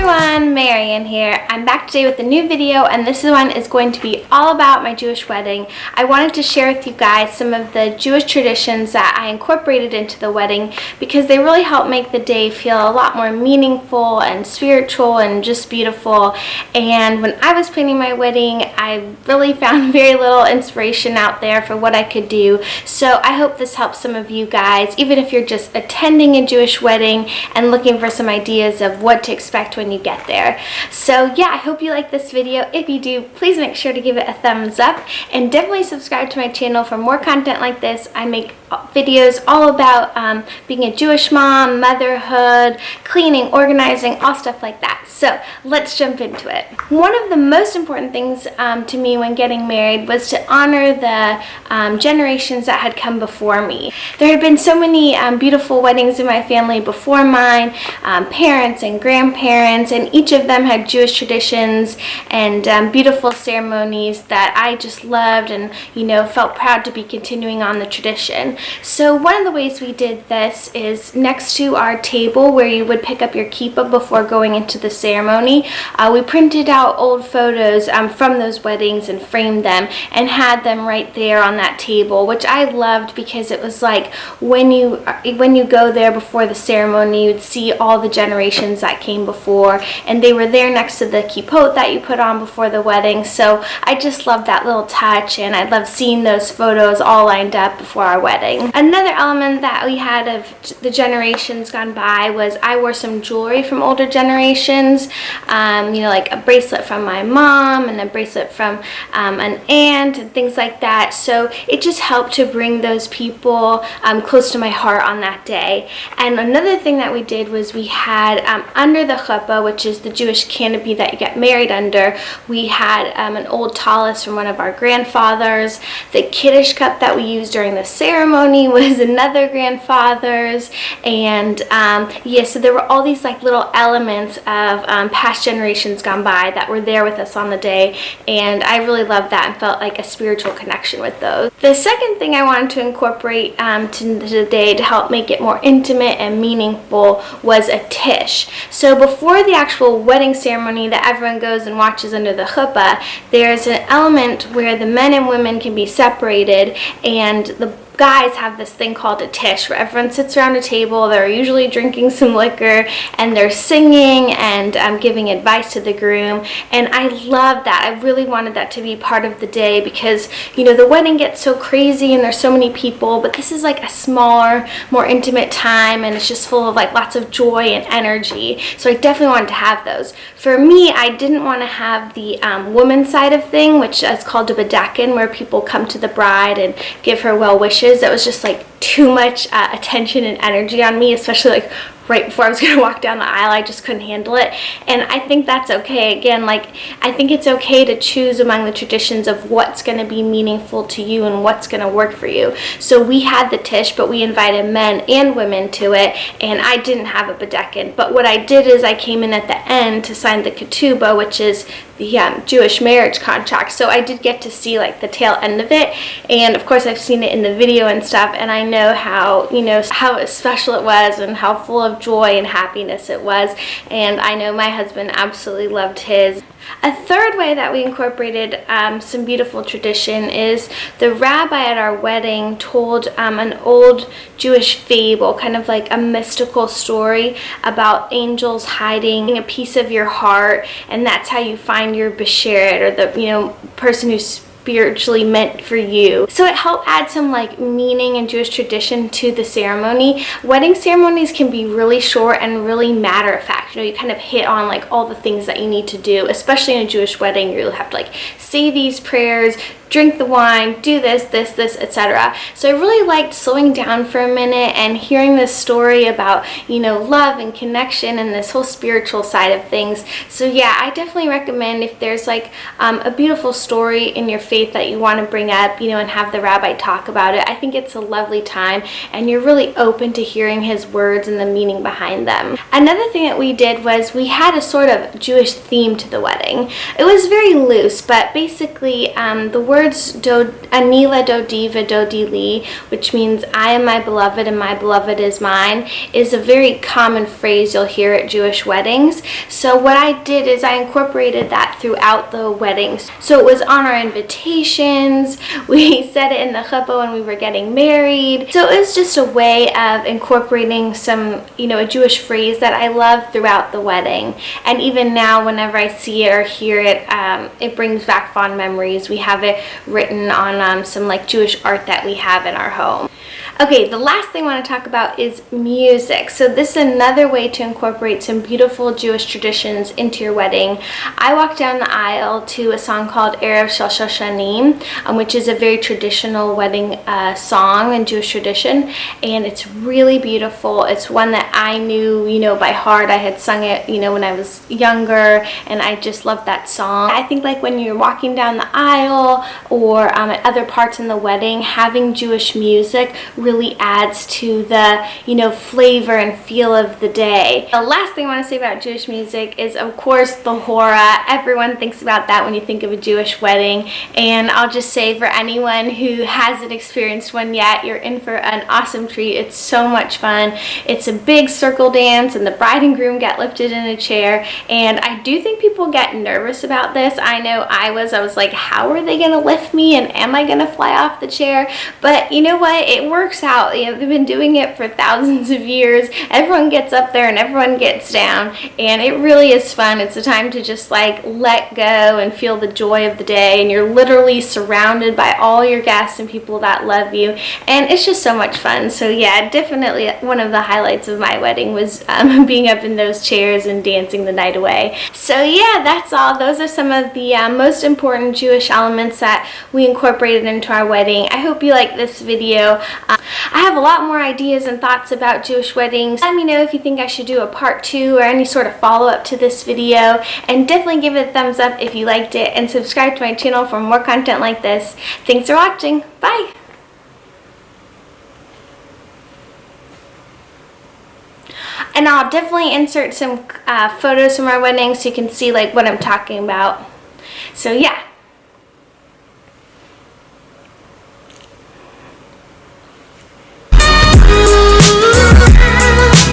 everyone, Marian here. I'm back today with a new video, and this one is going to be all about my Jewish wedding. I wanted to share with you guys some of the Jewish traditions that I incorporated into the wedding because they really help make the day feel a lot more meaningful and spiritual and just beautiful. And when I was planning my wedding, I really found very little inspiration out there for what I could do. So I hope this helps some of you guys, even if you're just attending a Jewish wedding and looking for some ideas of what to expect when you get there. So yeah, I hope you like this video. If you do, please make sure to give it a thumbs up and definitely subscribe to my channel for more content like this. I make videos all about being a Jewish mom, motherhood, cleaning, organizing, all stuff like that. So let's jump into it. One of the most important things to me when getting married was to honor the generations that had come before me. There had been so many beautiful weddings in my family before mine, parents and grandparents, and each of them had Jewish traditions and beautiful ceremonies that I just loved and, you know, felt proud to be continuing on the tradition. So one of the ways we did this is next to our table where you would pick up your kippah before going into the ceremony. We printed out old photos from those weddings and framed them and had them right there on that table, which I loved because it was like when you go there before the ceremony, you'd see all the generations that came before, and they were there next to the kippot that you put on before the wedding. So I just loved that little touch, and I loved seeing those photos all lined up before our wedding. Another element that we had of the generations gone by was I wore some jewelry from older generations, you know, like a bracelet from my mom and a bracelet from an aunt and things like that. So it just helped to bring those people close to my heart on that day. And another thing that we did was we had under the chuppah, which is the Jewish canopy that you get married under, we had an old tallis from one of our grandfathers. The Kiddush cup that we used during the ceremony was another grandfather's. And yeah, so there were all these like little elements of past generations gone by that were there with us on the day, and I really loved that and felt like a spiritual connection with those. The second thing I wanted to incorporate to the day to help make it more intimate and meaningful was a tish. So before the actual wedding ceremony that everyone goes and watches under the chuppah, there's an element where the men and women can be separated, and the guys have this thing called a tish where everyone sits around a table. They're usually drinking some liquor and they're singing and giving advice to the groom, and I love that. I really wanted that to be part of the day because, you know, the wedding gets so crazy and there's so many people, but this is like a smaller, more intimate time, and it's just full of like lots of joy and energy. So I definitely wanted to have those. For me, I didn't want to have the woman side of thing, which is called a bedakin, where people come to the bride and give her well wishes. That was just like too much attention and energy on me, especially like right before I was going to walk down the aisle. I just couldn't handle it, and I think that's okay. Again, like, I think it's okay to choose among the traditions of what's going to be meaningful to you and what's going to work for you. So we had the tish, but we invited men and women to it, and I didn't have a bedekin. But what I did is I came in at the end to sign the ketubah, which is the Jewish marriage contract. So I did get to see like the tail end of it, and of course I've seen it in the video and stuff, and I know how, you know, how special it was and how full of joy and happiness it was, and I know my husband absolutely loved his. A third way that we incorporated some beautiful tradition is the rabbi at our wedding told an old Jewish fable, kind of like a mystical story about angels hiding a piece of your heart, and that's how you find your besheret, or the, you know, person who's spiritually meant for you. So it helped add some like meaning and Jewish tradition to the ceremony. Wedding ceremonies can be really short and really matter of fact. You know, you kind of hit on like all the things that you need to do, especially in a Jewish wedding. You'll have to like say these prayers, drink the wine, do this, etc. So I really liked slowing down for a minute and hearing this story about, you know, love and connection and this whole spiritual side of things. So yeah, I definitely recommend if there's like a beautiful story in your faith that you want to bring up, and have the rabbi talk about it. I think it's a lovely time, and you're really open to hearing his words and the meaning behind them. Another thing that we did was we had a sort of Jewish theme to the wedding. It was very loose, but basically the words Ani ledodi v'dodi li, which means I am my beloved and my beloved is mine, is a very common phrase you'll hear at Jewish weddings. So what I did is I incorporated that throughout the weddings. So it was on our invitations, we said it in the chuppah when we were getting married. So it was just a way of incorporating some, a Jewish phrase that I love throughout the wedding. And even now, whenever I see it or hear it, it brings back fond memories. We have it written on some like Jewish art that we have in our home. Okay, the last thing I want to talk about is music. So this is another way to incorporate some beautiful Jewish traditions into your wedding. I walked down the aisle to a song called Erev Shel Shoshanim, which is a very traditional wedding song in Jewish tradition, and it's really beautiful. It's one that I knew, by heart. I had sung it, when I was younger, and I just loved that song. I think like when you're walking down the aisle or at other parts in the wedding, having Jewish music really adds to the, flavor and feel of the day. The last thing I want to say about Jewish music is, of course, the hora. Everyone thinks about that when you think of a Jewish wedding, and I'll just say for anyone who hasn't experienced one yet, you're in for an awesome treat. It's so much fun. It's a big circle dance, and the bride and groom get lifted in a chair, and I do think people get nervous about this. I know I was like, how are they going to lift me, and am I going to fly off the chair? But you know what? It works out. They've been doing it for thousands of years. Everyone gets up there and everyone gets down, and it really is fun. It's a time to just like let go and feel the joy of the day, and you're literally surrounded by all your guests and people that love you, and it's just so much fun. So yeah, definitely one of the highlights of my wedding was being up in those chairs and dancing the night away. So yeah, that's all. Those are some of the most important Jewish elements that we incorporated into our wedding. I hope you like this video. I have a lot more ideas and thoughts about Jewish weddings. Let me know if you think I should do a part 2 or any sort of follow-up to this video, and definitely give it a thumbs up if you liked it, and subscribe to my channel for more content like this. Thanks for watching. Bye! And I'll definitely insert some photos from our wedding so you can see like what I'm talking about. So yeah.